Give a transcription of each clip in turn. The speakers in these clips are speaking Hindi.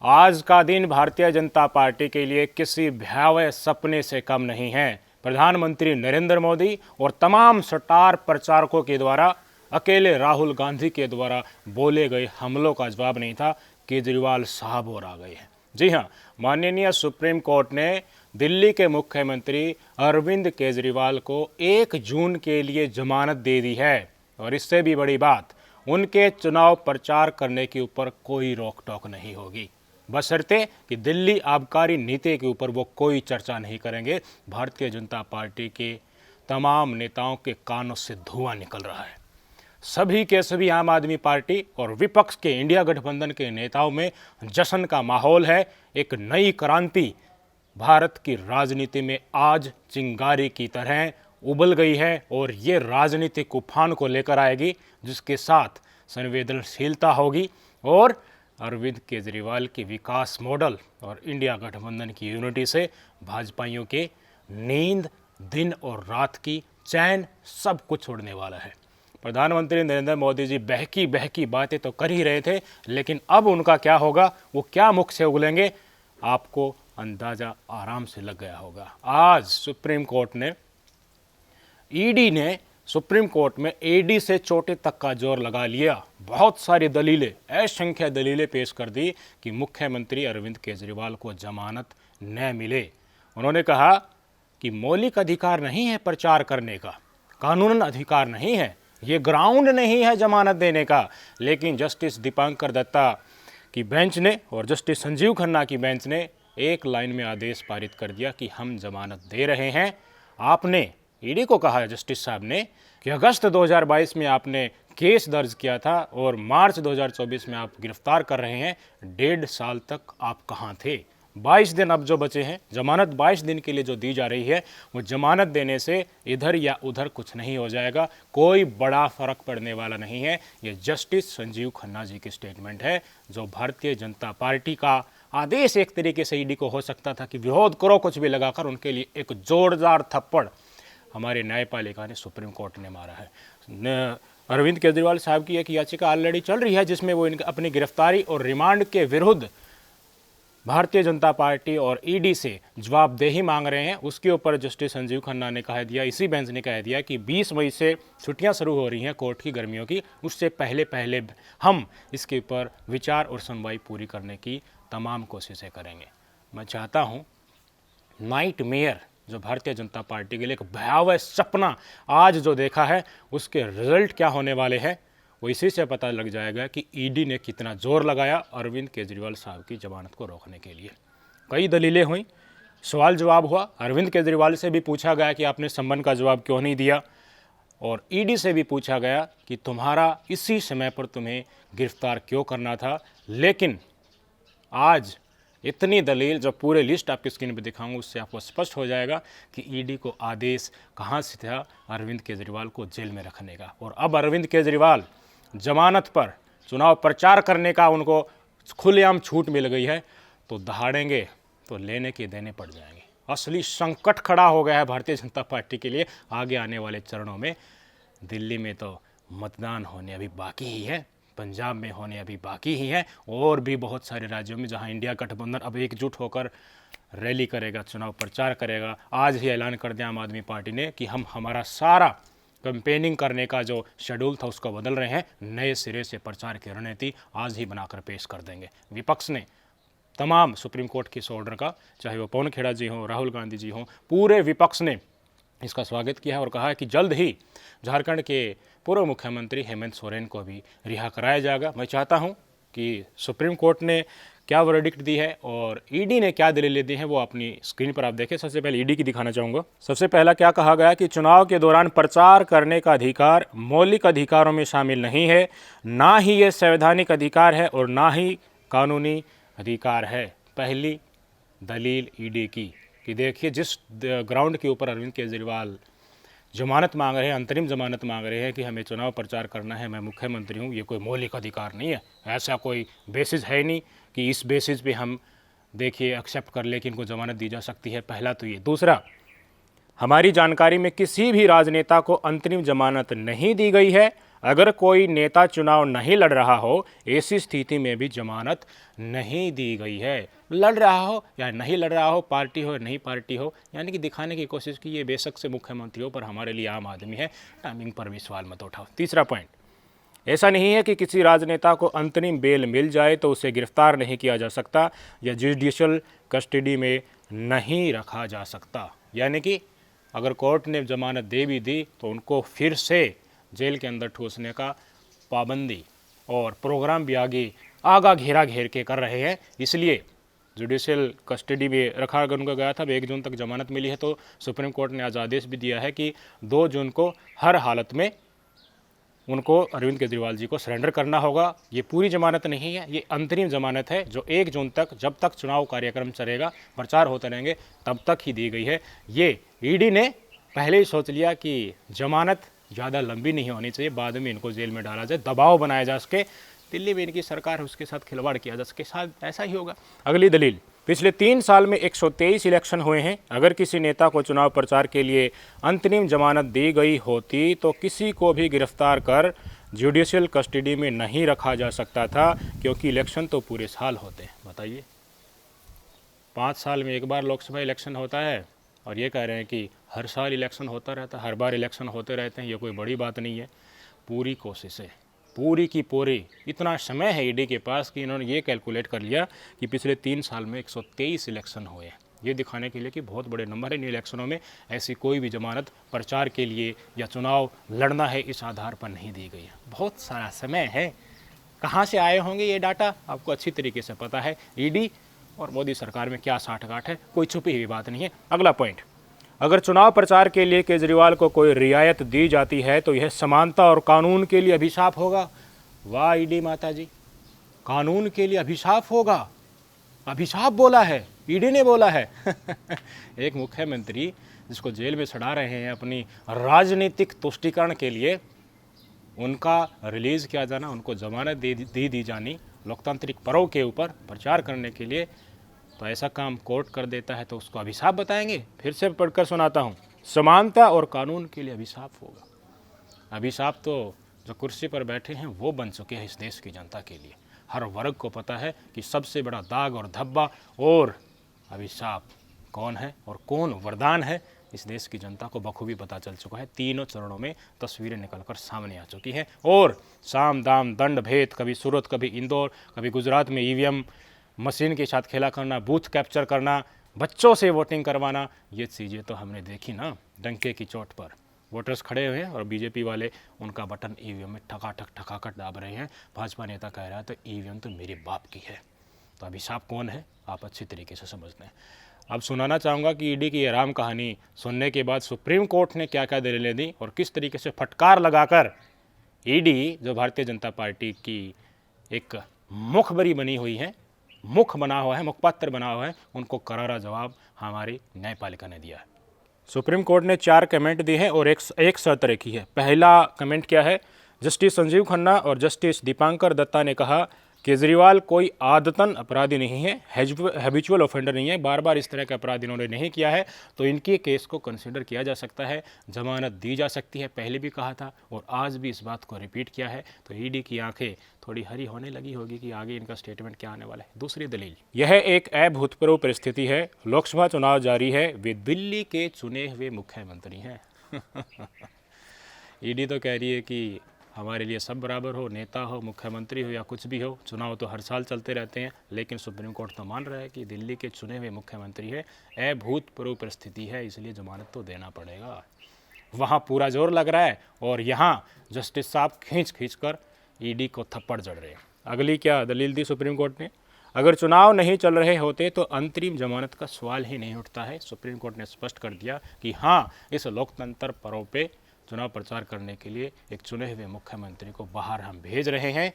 आज का दिन भारतीय जनता पार्टी के लिए किसी भयावह सपने से कम नहीं है। प्रधानमंत्री नरेंद्र मोदी और तमाम स्टार प्रचारकों के द्वारा, अकेले राहुल गांधी के द्वारा बोले गए हमलों का जवाब नहीं था। केजरीवाल साहब और आ गए हैं। जी हां, माननीय सुप्रीम कोर्ट ने दिल्ली के मुख्यमंत्री अरविंद केजरीवाल को 1 जून के लिए जमानत दे दी है। और इससे भी बड़ी बात, उनके चुनाव प्रचार करने के ऊपर कोई रोक टोक नहीं होगी, बशर्ते कि दिल्ली आबकारी नीति के ऊपर वो कोई चर्चा नहीं करेंगे। भारतीय जनता पार्टी के तमाम नेताओं के कानों से धुआं निकल रहा है। सभी के सभी आम आदमी पार्टी और विपक्ष के इंडिया गठबंधन के नेताओं में जश्न का माहौल है। एक नई क्रांति भारत की राजनीति में आज चिंगारी की तरह उबल गई है और ये राजनीतिक उफान को लेकर आएगी, जिसके साथ संवेदनशीलता होगी और अरविंद केजरीवाल की विकास मॉडल और इंडिया गठबंधन की यूनिटी से भाजपाइयों के नींद, दिन और रात की चैन सब कुछ उड़ने वाला है। प्रधानमंत्री नरेंद्र मोदी जी बहकी बहकी बातें तो कर ही रहे थे, लेकिन अब उनका क्या होगा, वो क्या मुख से उगलेंगे, आपको अंदाजा आराम से लग गया होगा। आज सुप्रीम कोर्ट ने सुप्रीम कोर्ट में ईडी से चोटी तक का जोर लगा लिया। बहुत सारी दलीलें, असंख्य दलीलें पेश कर दी कि मुख्यमंत्री अरविंद केजरीवाल को जमानत न मिले। उन्होंने कहा कि मौलिक अधिकार नहीं है प्रचार करने का, कानूनन अधिकार नहीं है, ये ग्राउंड नहीं है जमानत देने का। लेकिन जस्टिस दीपांकर दत्ता की बेंच ने और जस्टिस संजीव खन्ना की बेंच ने एक लाइन में आदेश पारित कर दिया कि हम जमानत दे रहे हैं। आपने ईडी को कहा है, जस्टिस साहब ने, कि अगस्त 2022 में आपने केस दर्ज किया था और मार्च 2024 में आप गिरफ्तार कर रहे हैं। 1.5 साल तक आप कहाँ थे? 22 दिन अब जो बचे हैं, जमानत 22 दिन के लिए जो दी जा रही है, वो जमानत देने से इधर या उधर कुछ नहीं हो जाएगा, कोई बड़ा फर्क पड़ने वाला नहीं है। ये जस्टिस संजीव खन्ना जी की स्टेटमेंट है, जो भारतीय जनता पार्टी का आदेश एक तरीके से ईडी को हो सकता था कि विरोध करो, कुछ भी लगाकर उनके लिए एक जोरदार थप्पड़ हमारे न्यायपालिका ने, सुप्रीम कोर्ट ने मारा है। अरविंद केजरीवाल साहब की एक याचिका ऑलरेडी चल रही है, जिसमें वो अपनी गिरफ्तारी और रिमांड के विरुद्ध भारतीय जनता पार्टी और ईडी से जवाबदेही मांग रहे हैं। उसके ऊपर जस्टिस संजीव खन्ना ने कह दिया, इसी बेंच ने कह दिया कि 20 मई से छुट्टियां शुरू हो रही हैं कोर्ट की गर्मियों की, उससे पहले पहले हम इसके ऊपर विचार और सुनवाई पूरी करने की तमाम कोशिशें करेंगे। मैं चाहता हूँ नाइट मेयर जो भारतीय जनता पार्टी के लिए एक भयावह सपना आज जो देखा है, उसके रिजल्ट क्या होने वाले हैं, वो इसी से पता लग जाएगा कि ईडी ने कितना जोर लगाया अरविंद केजरीवाल साहब की जमानत को रोकने के लिए। कई दलीलें हुई, सवाल जवाब हुआ। अरविंद केजरीवाल से भी पूछा गया कि आपने संबंध का जवाब क्यों नहीं दिया, और ईडी से भी पूछा गया कि तुम्हारा इसी समय पर तुम्हें गिरफ्तार क्यों करना था। लेकिन आज इतनी दलील, जो पूरे लिस्ट आपकी स्क्रीन पर दिखाऊंगा, उससे आपको स्पष्ट हो जाएगा कि ईडी को आदेश कहाँ से था अरविंद केजरीवाल को जेल में रखने का। और अब अरविंद केजरीवाल जमानत पर चुनाव प्रचार करने का उनको खुलेआम छूट मिल गई है, तो दहाड़ेंगे तो लेने के देने पड़ जाएंगे। असली संकट खड़ा हो गया है भारतीय जनता पार्टी के लिए आगे आने वाले चरणों में। दिल्ली में तो मतदान होने अभी बाकी ही है, पंजाब में होने अभी बाकी ही है, और भी बहुत सारे राज्यों में जहां इंडिया गठबंधन अब एकजुट होकर रैली करेगा, चुनाव प्रचार करेगा। आज ही ऐलान कर दिया आम आदमी पार्टी ने कि हम हमारा सारा कैंपेनिंग करने का जो शेड्यूल था उसको बदल रहे हैं, नए सिरे से प्रचार की रणनीति आज ही बनाकर पेश कर देंगे। विपक्ष ने तमाम सुप्रीम कोर्ट के इस ऑर्डर का, चाहे वो पवन खेड़ा जी हों, राहुल गांधी जी हों, पूरे विपक्ष ने इसका स्वागत किया है और कहा है कि जल्द ही झारखंड के पूर्व मुख्यमंत्री हेमंत सोरेन को भी रिहा कराया जाएगा। मैं चाहता हूं कि सुप्रीम कोर्ट ने क्या वर्डिक्ट दी है और ईडी ने क्या दलीलें दी हैं, वो अपनी स्क्रीन पर आप देखें। सबसे पहले ईडी की दिखाना चाहूँगा। सबसे पहला क्या कहा गया कि चुनाव के दौरान प्रचार करने का अधिकार मौलिक अधिकारों में शामिल नहीं है, ना ही ये संवैधानिक अधिकार है और ना ही कानूनी अधिकार है। पहली दलील ईडी की कि देखिए, जिस ग्राउंड के ऊपर अरविंद केजरीवाल जमानत मांग रहे हैं, अंतरिम जमानत मांग रहे हैं कि हमें चुनाव प्रचार करना है, मैं मुख्यमंत्री हूं, ये कोई मौलिक अधिकार नहीं है। ऐसा कोई बेसिस है नहीं कि इस बेसिस पे हम देखिए एक्सेप्ट कर ले कि इनको जमानत दी जा सकती है। पहला तो ये। दूसरा, हमारी जानकारी में किसी भी राजनेता को अंतरिम जमानत नहीं दी गई है। अगर कोई नेता चुनाव नहीं लड़ रहा हो, ऐसी स्थिति में भी जमानत नहीं दी गई है। लड़ रहा हो या नहीं लड़ रहा हो, पार्टी हो या नहीं पार्टी हो, यानी कि दिखाने की कोशिश की ये बेशक से मुख्यमंत्रियों पर हमारे लिए आम आदमी है, टाइमिंग पर भी सवाल मत उठाओ। तीसरा पॉइंट, ऐसा नहीं है कि किसी राजनेता को अंतरिम बेल मिल जाए तो उसे गिरफ्तार नहीं किया जा सकता या जुडिशियल कस्टडी में नहीं रखा जा सकता। यानी कि अगर कोर्ट ने जमानत दे भी दी तो उनको फिर से जेल के अंदर ठूसने का पाबंदी और प्रोग्राम भी आगा घेरा घेर के कर रहे हैं। इसलिए जुडिशियल कस्टडी में रखा अगर उनका गया था, 1 जून तक जमानत मिली है, तो सुप्रीम कोर्ट ने आज आदेश भी दिया है कि 2 जून को हर हालत में उनको अरविंद केजरीवाल जी को सरेंडर करना होगा। ये पूरी जमानत नहीं है, ये अंतरिम जमानत है जो 1 जून तक, जब तक चुनाव कार्यक्रम चलेगा, प्रचार होते रहेंगे, तब तक ही दी गई है। ये ईडी ने पहले ही सोच लिया कि जमानत ज़्यादा लंबी नहीं होनी चाहिए, बाद में इनको जेल में डाला जाए, दबाव बनाया जा सके, दिल्ली में इनकी सरकार है उसके साथ खिलवाड़ किया जा सके, शायद ऐसा ही होगा। अगली दलील, पिछले 3 साल में 123 इलेक्शन हुए हैं। अगर किसी नेता को चुनाव प्रचार के लिए अंतरिम जमानत दी गई होती तो किसी को भी गिरफ्तार कर जुडिशियल कस्टडी में नहीं रखा जा सकता था, क्योंकि इलेक्शन तो पूरे साल होते हैं। बताइए, 5 साल में एक बार लोकसभा इलेक्शन होता है और ये कह रहे हैं कि हर साल इलेक्शन होता रहता है, हर बार इलेक्शन होते रहते हैं, ये कोई बड़ी बात नहीं है। पूरी कोशिश है, पूरी की पूरी, इतना समय है ईडी के पास कि इन्होंने ये कैलकुलेट कर लिया कि पिछले 3 साल में 123 इलेक्शन हुए हैं। ये दिखाने के लिए कि बहुत बड़े नंबर है। इन इलेक्शनों में ऐसी कोई भी जमानत प्रचार के लिए या चुनाव लड़ना है इस आधार पर नहीं दी गई है। बहुत सारा समय है। कहाँ से आए होंगे ये डाटा आपको अच्छी तरीके से पता है। ईडी और मोदी सरकार में क्या साठगांठ है, कोई छुपी हुई बात नहीं है। अगला पॉइंट, अगर चुनाव प्रचार के लिए केजरीवाल को कोई रियायत दी जाती है तो यह समानता और कानून के लिए अभिशाप होगा। वाह ईडी माता जी, कानून के लिए अभिशाप होगा। अभिशाप बोला है, ईडी ने बोला है। एक मुख्यमंत्री जिसको जेल में सड़ा रहे हैं अपनी राजनीतिक तुष्टीकरण के लिए, उनका रिलीज़ किया जाना, उनको जमानत दी जानी लोकतांत्रिक पर्व के ऊपर प्रचार करने के लिए, तो ऐसा काम कोर्ट कर देता है तो उसको अभिशाप बताएंगे। फिर से पढ़कर सुनाता हूँ, समानता और कानून के लिए अभिशाप होगा। अभिशाप तो जो कुर्सी पर बैठे हैं वो बन चुके हैं इस देश की जनता के लिए। हर वर्ग को पता है कि सबसे बड़ा दाग और धब्बा और अभिशाप कौन है और कौन वरदान है, इस देश की जनता को बखूबी पता चल चुका है। तीनों चरणों में तस्वीरें निकलकर सामने आ चुकी हैं और साम दाम दंड भेद, कभी सूरत, कभी इंदौर, कभी गुजरात में ईवीएम मशीन के साथ खेला करना, बूथ कैप्चर करना, बच्चों से वोटिंग करवाना, ये चीज़ें तो हमने देखी ना डंके की चोट पर। वोटर्स खड़े हुए हैं और बीजेपी वाले उनका बटन ईवीएम में ठकाठक दाब रहे हैं। भाजपा नेता कह रहा है तो ईवीएम तो मेरे बाप की है। तो अभिशाप कौन है आप अच्छी तरीके से समझते हैं। अब सुनाना चाहूँगा कि ईडी की ये राम कहानी सुनने के बाद सुप्रीम कोर्ट ने क्या क्या दलीलें दी और किस तरीके से फटकार लगाकर ईडी, जो भारतीय जनता पार्टी की एक मुखबरी बनी हुई है, मुख बना हुआ है, मुखपात्र बना हुआ है, उनको करारा जवाब हमारी न्यायपालिका ने दिया है। सुप्रीम कोर्ट ने 4 कमेंट दिए हैं और एक शर्त रखी है। पहला कमेंट क्या है, जस्टिस संजीव खन्ना और जस्टिस दीपांकर दत्ता ने कहा केजरीवाल कोई आदतन अपराधी नहीं है, हैबिचुअल ऑफेंडर नहीं है, बार बार इस तरह का अपराध इन्होंने नहीं किया है, तो इनके केस को कंसिडर किया जा सकता है, जमानत दी जा सकती है। पहले भी कहा था और आज भी इस बात को रिपीट किया है। तो ईडी की आंखें थोड़ी हरी होने लगी होगी कि आगे इनका स्टेटमेंट क्या आने वाला है। दूसरी दलील, यह एक अभूतपूर्व परिस्थिति है। लोकसभा चुनाव जारी है, वे दिल्ली के चुने हुए मुख्यमंत्री हैं। ईडी तो कह रही है कि हमारे लिए सब बराबर हो, नेता हो, मुख्यमंत्री हो या कुछ भी हो, चुनाव तो हर साल चलते रहते हैं। लेकिन सुप्रीम कोर्ट तो मान रहा है कि दिल्ली के चुने हुए मुख्यमंत्री है, अभूतपूर्व परिस्थिति है, इसलिए जमानत तो देना पड़ेगा। वहाँ पूरा जोर लग रहा है और यहाँ जस्टिस साहब खींच कर ईडी को थप्पड़ जड़ रहे हैं। अगली क्या दलील दी सुप्रीम कोर्ट ने, अगर चुनाव नहीं चल रहे होते तो अंतरिम जमानत का सवाल ही नहीं उठता है। सुप्रीम कोर्ट ने स्पष्ट कर दिया कि हाँ, इस लोकतंत्र पर्व पे चुनाव प्रचार करने के लिए एक चुने हुए मुख्यमंत्री को बाहर हम भेज रहे हैं,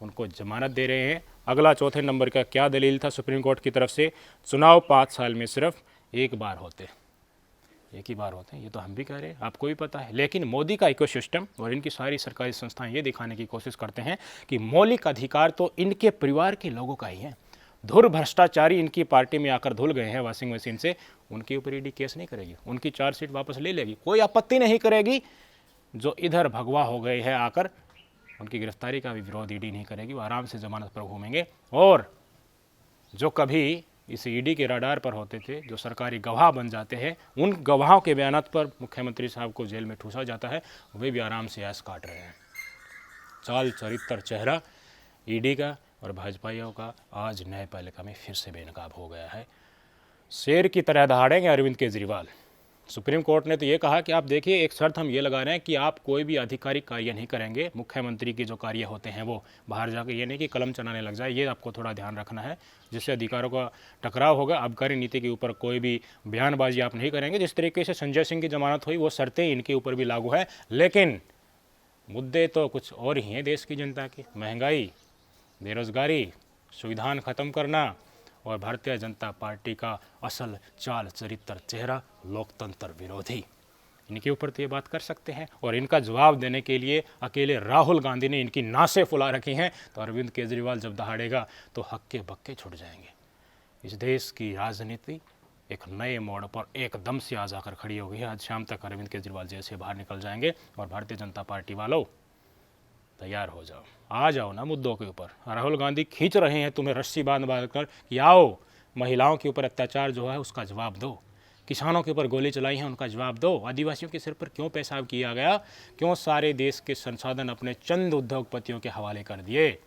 उनको जमानत दे रहे हैं। अगला चौथे नंबर का क्या दलील था सुप्रीम कोर्ट की तरफ से, चुनाव 5 साल में सिर्फ एक बार होते, एक ही बार होते हैं। ये तो हम भी कह रहे हैं, आपको भी पता है। लेकिन मोदी का इकोसिस्टम और इनकी सारी सरकारी संस्थाएं ये दिखाने की कोशिश करते हैं कि मौलिक अधिकार तो इनके परिवार के लोगों का ही है। धुर भ्रष्टाचारी इनकी पार्टी में आकर धुल गए हैं वॉशिंग मशीन से, उनके ऊपर ईडी केस नहीं करेगी, उनकी चार्जशीट वापस ले लेगी, कोई आपत्ति नहीं करेगी। जो इधर भगवा हो गए हैं आकर उनकी गिरफ्तारी का भी विरोध ईडी नहीं करेगी, वो आराम से जमानत पर घूमेंगे। और जो कभी इस ईडी के रडार पर होते थे, जो सरकारी गवाह बन जाते हैं, उन गवाहों के बयानात पर मुख्यमंत्री साहब को जेल में ठूसा जाता है, वे भी आराम से ऐश काट रहे हैं। चाल चरित्र चेहरा ईडी का और भाजपाइयों का आज न्यायपालिका में फिर से बेनकाब हो गया है। शेर की तरह दहाड़ेंगे अरविंद केजरीवाल। सुप्रीम कोर्ट ने तो ये कहा कि आप देखिए, एक शर्त हम ये लगा रहे हैं कि आप कोई भी आधिकारिक कार्य नहीं करेंगे, मुख्यमंत्री के जो कार्य होते हैं वो बाहर जाकर, ये नहीं कि कलम चलाने लग जाए, ये आपको थोड़ा ध्यान रखना है, जिससे अधिकारों का टकराव होगा। आबकारी नीति के ऊपर कोई भी बयानबाजी आप नहीं करेंगे। जिस तरीके से संजय सिंह की जमानत हुई, वो शर्तें इनके ऊपर भी लागू है। लेकिन मुद्दे तो कुछ और ही हैं देश की जनता की। महंगाई, बेरोजगारी, सुविधाएं खत्म करना और भारतीय जनता पार्टी का असल चाल चरित्र चेहरा लोकतंत्र विरोधी, इनके ऊपर तो ये बात कर सकते हैं। और इनका जवाब देने के लिए अकेले राहुल गांधी ने इनकी नासें फुला रखी हैं। तो अरविंद केजरीवाल जब दहाड़ेगा तो हक्के बक्के छुट जाएंगे। इस देश की राजनीति एक नए मोड़ पर एकदम से आ जाकर खड़ी हो गई है। आज शाम तक अरविंद केजरीवाल जेल से बाहर निकल जाएंगे। और भारतीय जनता पार्टी वालों, तैयार हो जाओ, आ जाओ ना मुद्दों के ऊपर। राहुल गांधी खींच रहे हैं तुम्हें रस्सी बांध बांध कर कि आओ, महिलाओं के ऊपर अत्याचार जो है उसका जवाब दो, किसानों के ऊपर गोली चलाई है उनका जवाब दो, आदिवासियों के सिर पर क्यों पेशाब किया गया, क्यों सारे देश के संसाधन अपने चंद उद्योगपतियों के हवाले कर दिए।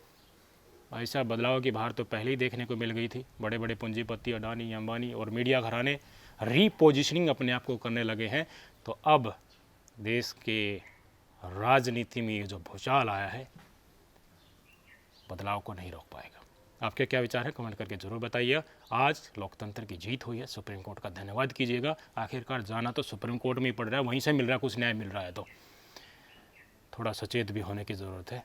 ऐसा बदलाव की बाहर तो पहले ही देखने को मिल गई थी। बड़े बड़े पूंजीपति अडानी, अंबानी और मीडिया घराने रीपोजिशनिंग अपने आप को करने लगे हैं। तो अब देश के राजनीति में ये जो भूचाल आया है, बदलाव को नहीं रोक पाएगा। आपके क्या विचार है, कमेंट करके जरूर बताइए। आज लोकतंत्र की जीत हुई है, सुप्रीम कोर्ट का धन्यवाद कीजिएगा। आखिरकार जाना तो सुप्रीम कोर्ट में ही पड़ रहा है, वहीं से मिल रहा है, कुछ न्याय मिल रहा है। तो थोड़ा सचेत भी होने की ज़रूरत है।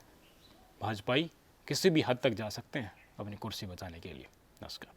भाजपाई किसी भी हद तक जा सकते हैं अपनी कुर्सी बचाने के लिए। नमस्कार।